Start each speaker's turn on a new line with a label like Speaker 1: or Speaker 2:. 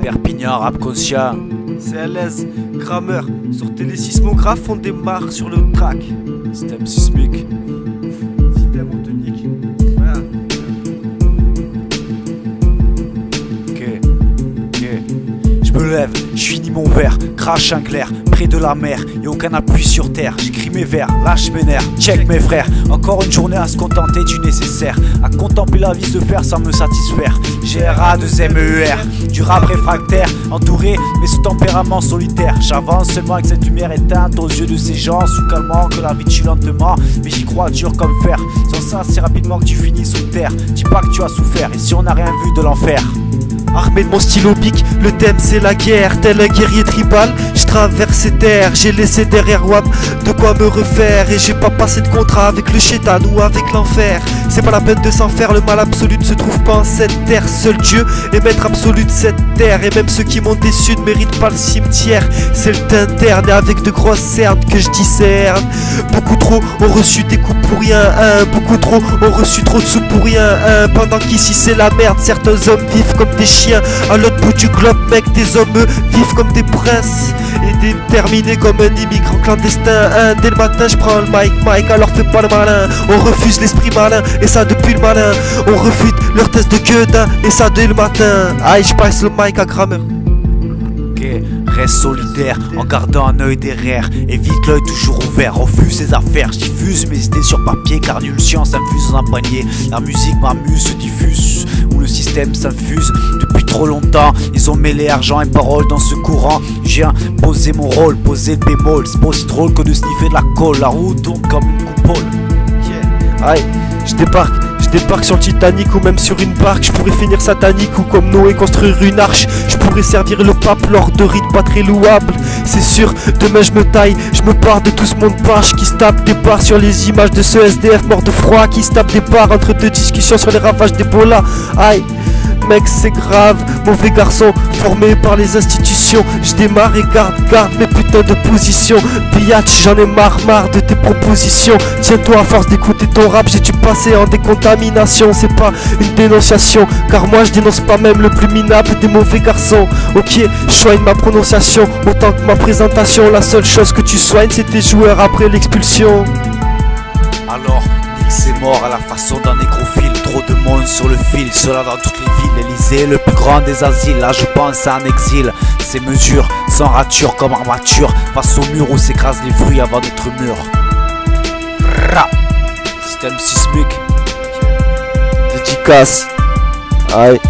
Speaker 1: Perpignan, rap conscient.
Speaker 2: CLS, Grammeur, sortez les sismographes, on démarre sur le track.
Speaker 1: Système sismique.
Speaker 2: Système orthonique. Voilà.
Speaker 1: Ok. Je me lève, je finis mon verre, crache un clair, près de la mer, y'a aucun appui sur terre. J'écris mes vers, lâche mes nerfs, check mes frères. Encore une journée à se contenter du nécessaire, à contempler la vie se faire sans me satisfaire. GRA2MER, du rap réfractaire, entouré mais sous tempérament solitaire. J'avance seulement avec cette lumière éteinte aux yeux de ces gens sous calmant que la vie tue lentement. Mais j'y crois dur comme fer, sans ça assez rapidement que tu finis sous terre. Dis pas que tu as souffert et si on n'a rien vu de l'enfer.
Speaker 2: Armé de mon stylo bic, le thème c'est la guerre. Tel un guerrier tribal, je traverse ces terres. J'ai laissé derrière WAP de quoi me refaire. Et j'ai pas passé de contrat avec le chétan ou avec l'enfer. C'est pas la peine de s'en faire, le mal absolu ne se trouve pas en cette terre. Seul Dieu est maître absolu de cette terre. Et même ceux qui m'ont déçu ne méritent pas le cimetière. C'est le teint interne et avec de grosses cernes que je discerne. Beaucoup trop ont reçu des coups pour rien, hein. Beaucoup trop ont reçu trop de sous pour rien, hein. Pendant qu'ici c'est la merde, certains hommes vivent comme des chiens. À l'autre bout du globe, mec, des hommes vivent comme des princes et déterminés comme un immigrant clandestin, hein. Dès le matin je prends le mic, alors fais pas le malin. On refuse l'esprit malin, et ça depuis le malin. On refute leur test de Gueudin, et ça dès le matin. Aïe, je passe le mic à Grammeur.
Speaker 1: Reste solidaire en gardant un œil derrière. Évite l'œil toujours ouvert, refuse ses affaires. Je diffuse mes idées sur papier car nulle science infuse dans un panier. La musique m'amuse, se diffuse où le système s'infuse. Depuis trop longtemps, ils ont mêlé argent et parole dans ce courant. Je viens poser mon rôle, poser le bémol. C'est pas aussi drôle que de sniffer de la colle. La roue tourne comme une coupole.
Speaker 2: Aïe, je débarque sur le Titanic ou même sur une barque. Je pourrais finir satanique ou comme Noé construire une arche. Je pourrais servir le pape lors de rites pas très louables. C'est sûr, demain je me taille, je me pars de tout ce monde page qui se tape des barres sur les images de ce SDF mort de froid, qui se tape des barres entre deux discussions sur les ravages d'Ebola. Aïe, mec c'est grave, mauvais garçon formé par les institutions. Je démarre et garde mes putains de positions. Biatch, j'en ai marre de tes propositions. Tiens-toi à force d'écouter ton rap, j'ai dû passer en décontamination. C'est pas une dénonciation, car moi je dénonce pas même le plus minable des mauvais garçons. Ok, je soigne ma prononciation autant que ma présentation. La seule chose que tu soignes c'est tes joueurs après l'expulsion.
Speaker 1: Alors c'est mort à la façon d'un nécrophile. Trop de monde sur le fil, cela dans toutes les villes. L'Elysée, le plus grand des asiles. Là je pense à un exil. Ces mesures sans rature comme armature, face au mur où s'écrasent les fruits avant d'être mûrs. Système sismique.
Speaker 2: Dédicace. Aïe.